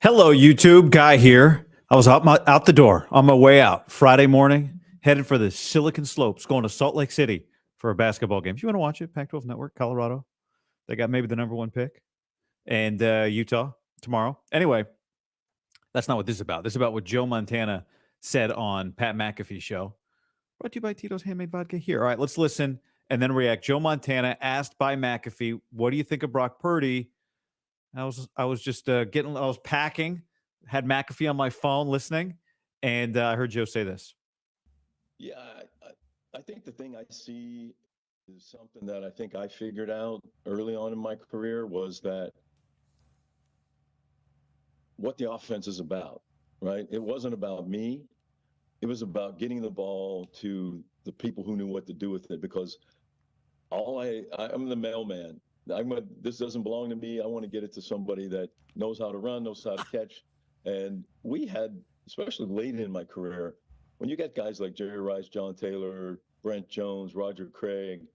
Hello, YouTube. Guy here. I was out the door on my way out Friday morning, headed for the Silicon Slopes, going to Salt Lake City for a basketball game. If you want to watch it, Pac-12 Network, Colorado. They got maybe the #1 pick, and Utah tomorrow. Anyway, that's not what this is about. This is about what Joe Montana said on Pat McAfee's show. Brought to you by Tito's Handmade Vodka. Here, all right, let's listen and then react. Joe Montana asked by McAfee, "What do you think of Brock Purdy?" I was just I was packing, had McAfee on my phone listening, and I heard Joe say this. Yeah, I think the thing I see is something that I think I figured out early on in my career was that what the offense is about, right? It wasn't about me. It was about getting the ball to the people who knew what to do with it because I'm the mailman. This doesn't belong to me. I want to get it to somebody that knows how to run, knows how to catch. And we had, especially late in my career, when you get guys like Jerry Rice, John Taylor, Brent Jones, Roger Craig,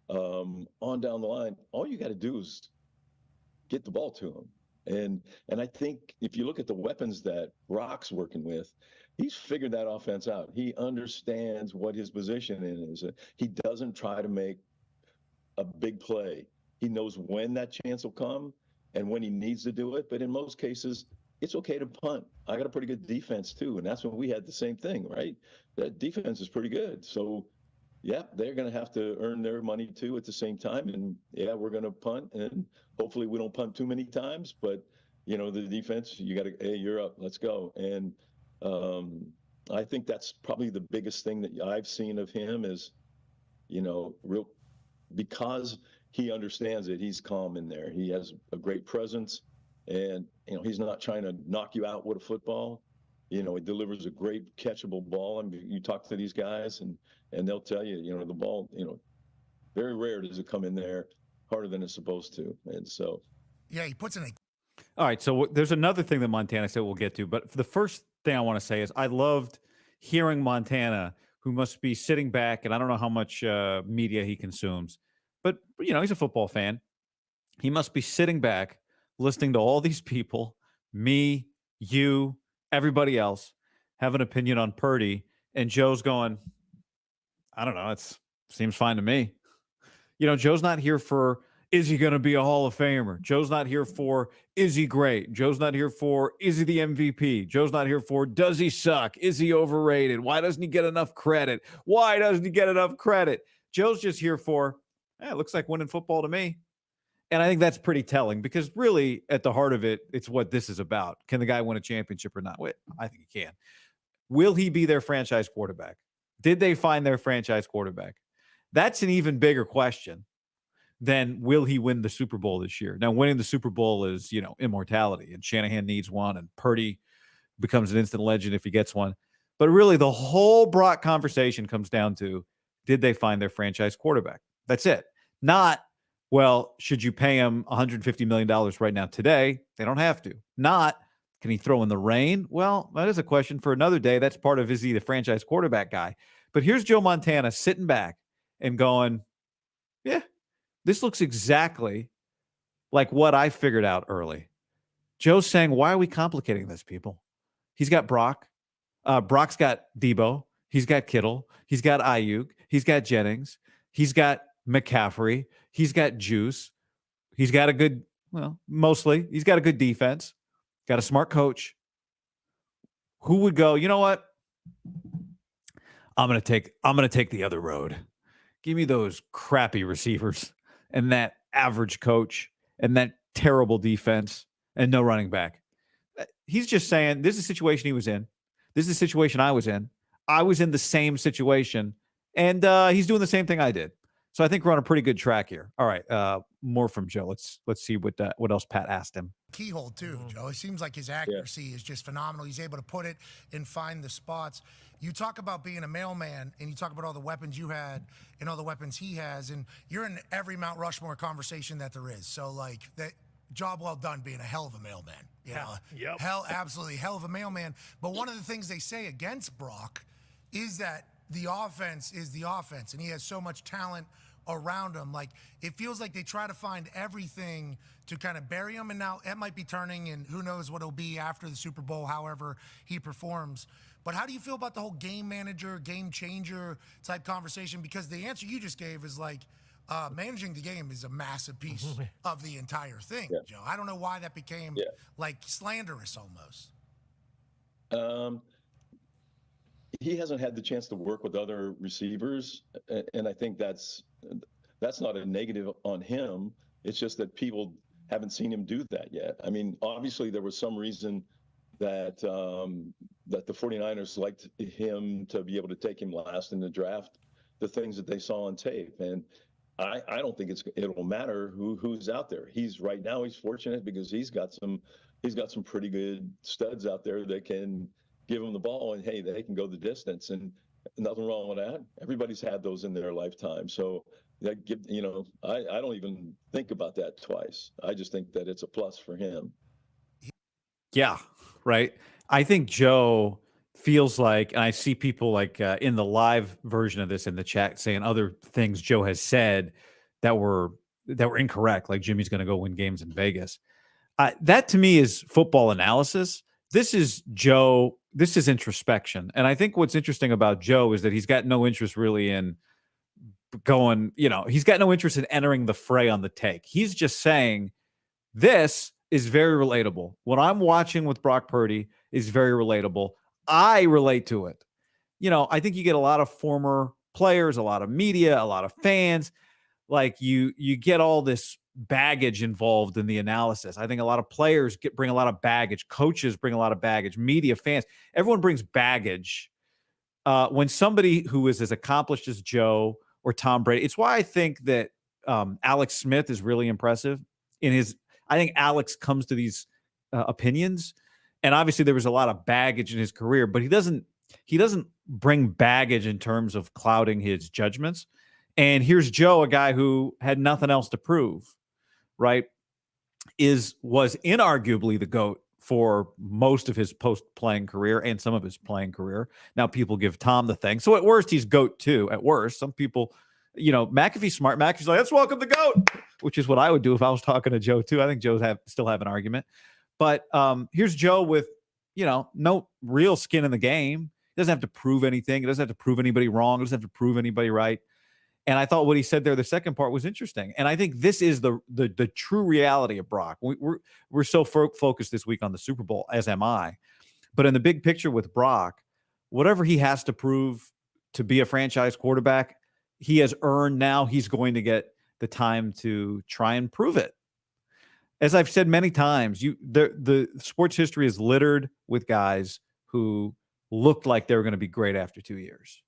on down the line, all you got to do is get the ball to them. And I think if you look at the weapons that Brock's working with, he's figured that offense out. He understands what his position is. He doesn't try to make a big play. He knows when that chance will come and when he needs to do it. But in most cases, it's okay to punt. I got a pretty good defense too. And that's when we had the same thing, right? That defense is pretty good. So yeah, they're going to have to earn their money too at the same time. And yeah, we're going to punt, and hopefully we don't punt too many times, but you know, the defense, you got to, hey, you're up, let's go. And I think that's probably the biggest thing that I've seen of him is, you know, because he understands it, he's calm in there. He has a great presence, and you know, he's not trying to knock you out with a football. You know, he delivers a great catchable ball. I mean, you talk to these guys, and they'll tell you, you know, the ball, you know, very rare does it come in there harder than it's supposed to. And so, yeah, he puts in a. All right, so there's another thing that Montana said we'll get to, but the first thing I want to say is I loved hearing Montana, who must be sitting back, and I don't know how much media he consumes, but you know, he's a football fan. He must be sitting back, listening to all these people, me, you, everybody else, have an opinion on Purdy, and Joe's going, I don't know, it seems fine to me. You know, Joe's not here for, is he going to be a Hall of Famer? Joe's not here for, is he great? Joe's not here for, is he the MVP? Joe's not here for, does he suck? Is he overrated? Why doesn't he get enough credit? Why doesn't he get enough credit? Joe's just here for, it looks like winning football to me. And I think that's pretty telling because really at the heart of it, it's what this is about. Can the guy win a championship or not? Wait, I think he can. Will he be their franchise quarterback? Did they find their franchise quarterback? That's an even bigger question than will he win the Super Bowl this year? Now, winning the Super Bowl is, you know, immortality, and Shanahan needs one, and Purdy becomes an instant legend if he gets one. But really, the whole Brock conversation comes down to, did they find their franchise quarterback? That's it. Not, well, should you pay him $150 million right now today? They don't have to. Not, can he throw in the rain? Well, that is a question for another day. That's part of, is he the franchise quarterback guy? But here's Joe Montana sitting back and going, yeah, this looks exactly like what I figured out early. Joe's saying, why are we complicating this, people? He's got Brock. Brock's got Debo. He's got Kittle. He's got Ayuk. He's got Jennings. He's got McCaffrey. He's got Juice. He's got a good, well, mostly, he's got a good defense. Got a smart coach. Who would go, you know what? I'm gonna take the other road. Give me those crappy receivers and that average coach and that terrible defense and no running back. He's just saying this is the situation he was in. This is the situation I was in. I was in the same situation, and he's doing the same thing I did. So I think we're on a pretty good track here. All right, more from Joe. Let's see what else Pat asked him. Keyhole too, Joe. It seems like his accuracy is just phenomenal. He's able to put it and find the spots. You talk about being a mailman, and you talk about all the weapons you had and all the weapons he has, and you're in every Mount Rushmore conversation that there is. So like that. Job well done being a hell of a mailman. You know? Yep. Absolutely hell of a mailman. But one of the things they say against Brock is that the offense is the offense, and he has so much talent around him. Like, it feels like they try to find everything to kind of bury him. And now it might be turning, and who knows what it'll be after the Super Bowl, however he performs. But how do you feel about the whole game manager, game changer type conversation? Because the answer you just gave is like, managing the game is a massive piece of the entire thing, Joe. I don't know why that became like slanderous almost. He hasn't had the chance to work with other receivers, and I think that's not a negative on him. It's just that people haven't seen him do that yet. I mean, obviously there was some reason that that the 49ers liked him to be able to take him last in the draft, the things that they saw on tape. And I don't think it'll matter who's out there. Right now he's fortunate because he's got some pretty good studs out there that can give him the ball, and hey, they can go the distance, and nothing wrong with that. Everybody's had those in their lifetime. So I don't even think about that twice. I just think that it's a plus for him. Yeah, right. I think Joe feels like, and I see people like in the live version of this in the chat saying other things Joe has said that were incorrect, like Jimmy's going to go win games in Vegas. That to me is football analysis. This is Joe. This is introspection. And I think what's interesting about Joe is that he's got no interest really in going, he's got no interest in entering the fray on the take. He's just saying this is very relatable. What I'm watching with Brock Purdy is very relatable. I relate to it. I think you get a lot of former players, a lot of media, a lot of fans. Like you get all this baggage involved in the analysis. I think a lot of players bring a lot of baggage. Coaches bring a lot of baggage. Media, fans, everyone brings baggage. When somebody who is as accomplished as Joe or Tom Brady, it's why I think that Alex Smith is really impressive I think Alex comes to these opinions, and obviously there was a lot of baggage in his career, but he doesn't bring baggage in terms of clouding his judgments. And here's Joe, a guy who had nothing else to prove, right? Was inarguably the GOAT for most of his post-playing career and some of his playing career. Now people give Tom the thing. So at worst, he's GOAT too. At worst, some people, McAfee's smart. McAfee's like, let's welcome the GOAT, which is what I would do if I was talking to Joe too. I think Joe's still have an argument. But here's Joe with, no real skin in the game. He doesn't have to prove anything. He doesn't have to prove anybody wrong. He doesn't have to prove anybody right. And I thought what he said there, the second part, was interesting. And I think this is the true reality of Brock. We're so focused this week on the Super Bowl, as am I. But in the big picture with Brock, whatever he has to prove to be a franchise quarterback, he has earned. Now he's going to get the time to try and prove it. As I've said many times, the sports history is littered with guys who looked like they were going to be great after 2 years.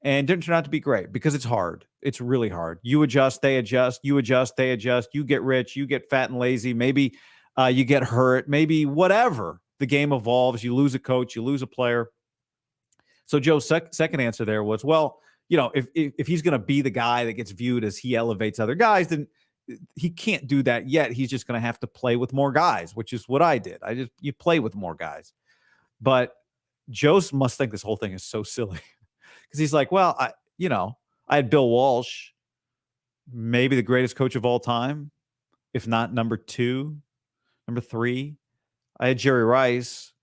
And didn't turn out to be great because it's hard. It's really hard. You adjust, they adjust, you adjust, they adjust. You get rich, you get fat and lazy. Maybe you get hurt, maybe whatever. The game evolves. You lose a coach, you lose a player. So Joe's second answer there was, well, if he's going to be the guy that gets viewed as he elevates other guys, then he can't do that yet. He's just going to have to play with more guys, which is what I did. You play with more guys. But Joe must think this whole thing is so silly. Because he's like, well, I had Bill Walsh, maybe the greatest coach of all time, if not number 2, number 3. I had Jerry Rice,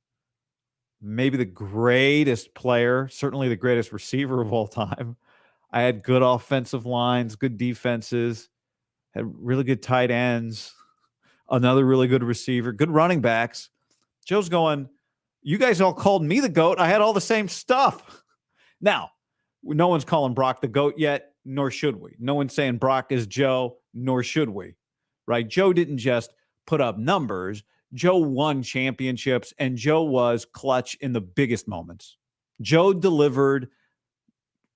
maybe the greatest player, certainly the greatest receiver of all time. I had good offensive lines, good defenses, had really good tight ends, another really good receiver, good running backs. Joe's going, you guys all called me the GOAT. I had all the same stuff. Now, no one's calling Brock the GOAT yet, nor should we. No one's saying Brock is Joe, nor should we, right? Joe didn't just put up numbers. Joe won championships, and Joe was clutch in the biggest moments. Joe delivered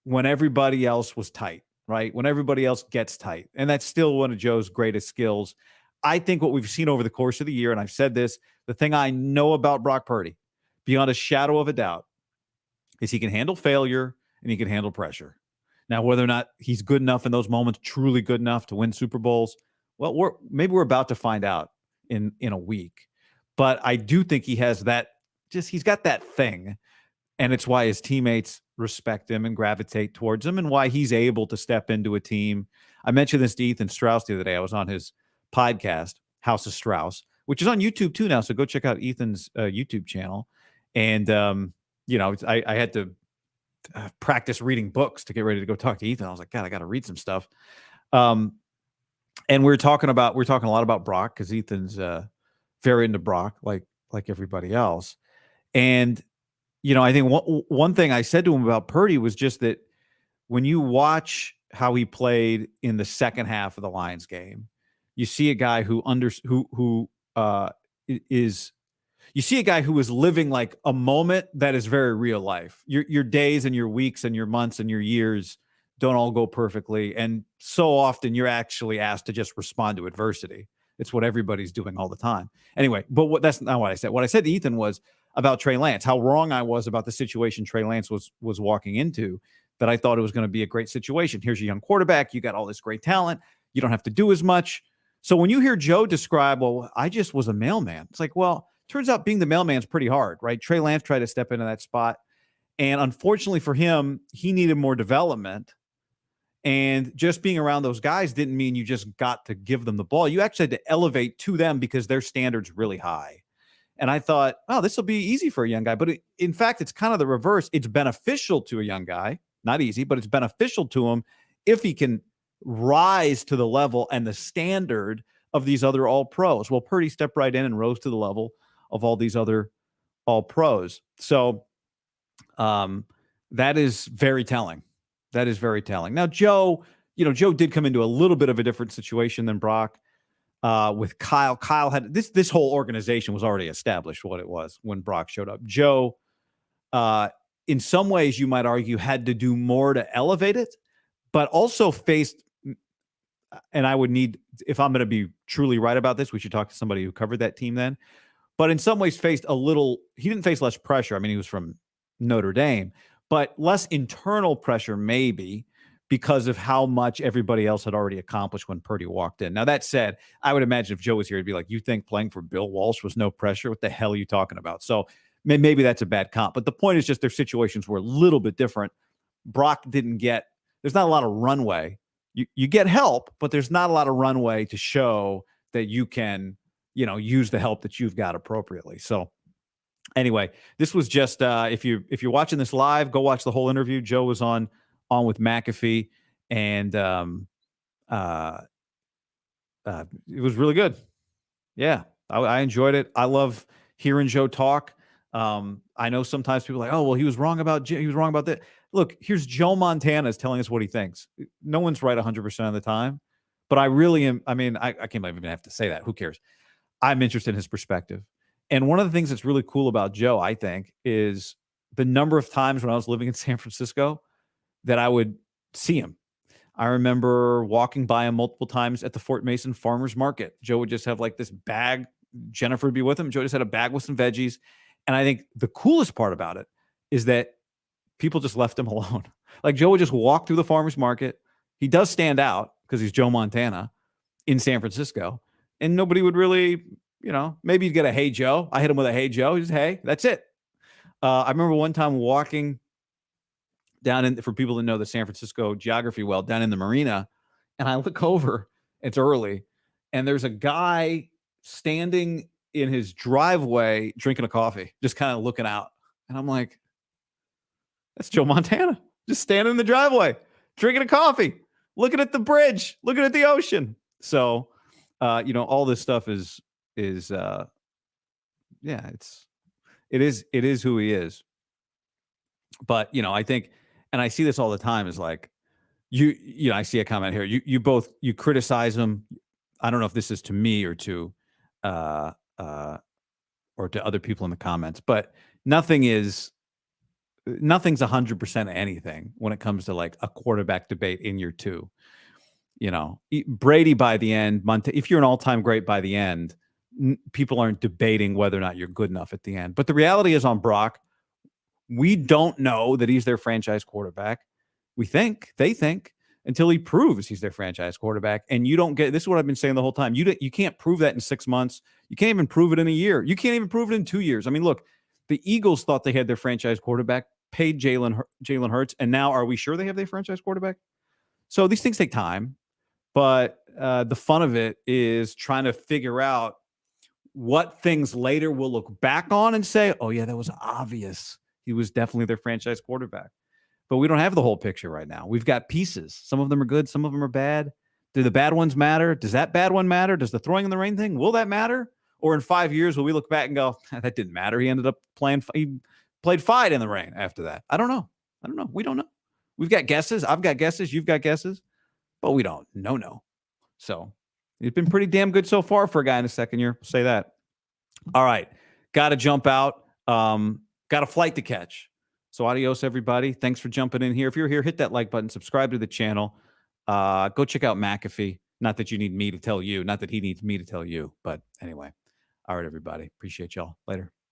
when everybody else was tight, right? When everybody else gets tight. And that's still one of Joe's greatest skills. I think what we've seen over the course of the year, and I've said this, the thing I know about Brock Purdy, beyond a shadow of a doubt, is he can handle failure and he can handle pressure. Now, whether or not he's good enough in those moments, truly good enough to win Super Bowls, well, maybe we're about to find out in a week. But I do think he has that, he's got that thing And it's why his teammates respect him and gravitate towards him, and why he's able to step into a team. I mentioned this to Ethan Strauss the other day. I was on his podcast, House of Strauss, which is on YouTube too now. So go check out Ethan's YouTube channel. And, I had to practice reading books to get ready to go talk to Ethan. I was like, God, I got to read some stuff. And we're talking a lot about Brock, because Ethan's very into Brock, like everybody else. And, I think one thing I said to him about Purdy was just that when you watch how he played in the second half of the Lions game, you see a guy who is living like a moment that is very real life. Your days and your weeks and your months and your years don't all go perfectly. And so often you're actually asked to just respond to adversity. It's what everybody's doing all the time. Anyway, but that's not what I said. What I said to Ethan was about Trey Lance, how wrong I was about the situation Trey Lance was walking into, that I thought it was going to be a great situation. Here's your young quarterback. You got all this great talent. You don't have to do as much. So when you hear Joe describe, well, I just was a mailman, it's like, well, turns out being the mailman's pretty hard, right? Trey Lance tried to step into that spot. And unfortunately for him, he needed more development. And just being around those guys didn't mean you just got to give them the ball. You actually had to elevate to them because their standard's really high. And I thought, oh, this will be easy for a young guy. But in fact, it's kind of the reverse. It's beneficial to a young guy. Not easy, but it's beneficial to him if he can rise to the level and the standard of these other all-pros. Well, Purdy stepped right in and rose to the level of all these other all-pros. So that is very telling. That is very telling. Now, Joe did come into a little bit of a different situation than Brock. With Kyle. Kyle had this whole organization was already established what it was when Brock showed up. Joe, in some ways, you might argue, had to do more to elevate it, but also faced, and I would need, if I'm going to be truly right about this, we should talk to somebody who covered that team then, but in some ways faced he didn't face less pressure. I mean, he was from Notre Dame, but less internal pressure maybe, because of how much everybody else had already accomplished when Purdy walked in. Now, that said, I would imagine if Joe was here, he'd be like, you think playing for Bill Walsh was no pressure? What the hell are you talking about? So maybe that's a bad comp. But the point is just their situations were a little bit different. Brock there's not a lot of runway. You get help, but there's not a lot of runway to show that you can, use the help that you've got appropriately. So anyway, this was just, if you're watching this live, go watch the whole interview. Joe was on with McAfee, and it was really good. Yeah, I enjoyed it. I love hearing Joe talk. I know sometimes people are like, oh, well, he was wrong about that. Look, here's Joe Montana is telling us what he thinks. No one's right 100% of the time, but I really am. I mean, I can't even have to say that. Who cares? I'm interested in his perspective. And one of the things that's really cool about Joe, I think, is the number of times when I was living in San Francisco that I would see him. I remember walking by him multiple times at the Fort Mason Farmers Market. Joe would just have like this bag. Jennifer would be with him. Joe just had a bag with some veggies. And I think the coolest part about it is that people just left him alone. Like Joe would just walk through the farmers market. He does stand out because he's Joe Montana in San Francisco. And nobody would really, maybe you'd get a hey Joe. I hit him with a hey Joe. He's hey, that's it. I remember one time walking down for people that know the San Francisco geography well, down in the marina, and I look over, it's early, and there's a guy standing in his driveway drinking a coffee, just kind of looking out. And I'm like, that's Joe Montana, just standing in the driveway, drinking a coffee, looking at the bridge, looking at the ocean. So, all this stuff is it is who he is. But, I think, and I see this all the time, is like, I see a comment here. You criticize him. I don't know if this is to me or to other people in the comments, but nothing's 100% anything when it comes to like a quarterback debate in year two. Brady by the end, if you're an all-time great by the end, people aren't debating whether or not you're good enough at the end. But the reality is on Brock, we don't know that he's their franchise quarterback. They think until he proves he's their franchise quarterback. And you don't get, this is what I've been saying the whole time. You can't prove that in 6 months. You can't even prove it in a year. You can't even prove it in 2 years. I mean, look, The Eagles thought they had their franchise quarterback, paid Jalen Hurts, and now are we sure they have their franchise quarterback? So these things take time, but the fun of it is trying to figure out what things later we'll look back on and say, oh, yeah, that was obvious. He was definitely their franchise quarterback. But we don't have the whole picture right now. We've got pieces. Some of them are good. Some of them are bad. Do the bad ones matter? Does that bad one matter? Does the throwing in the rain thing, will that matter? Or in 5 years, will we look back and go, that didn't matter. He ended up he played fine in the rain after that. I don't know. We don't know. We've got guesses. I've got guesses. You've got guesses. But we don't know. So it's been pretty damn good so far for a guy in his second year. I'll say that. All right. Got to jump out. Got a flight to catch. So adios, everybody. Thanks for jumping in here. If you're here, hit that like button. Subscribe to the channel. Go check out McAfee. Not that you need me to tell you. Not that he needs me to tell you. But anyway. All right, everybody. Appreciate y'all. Later.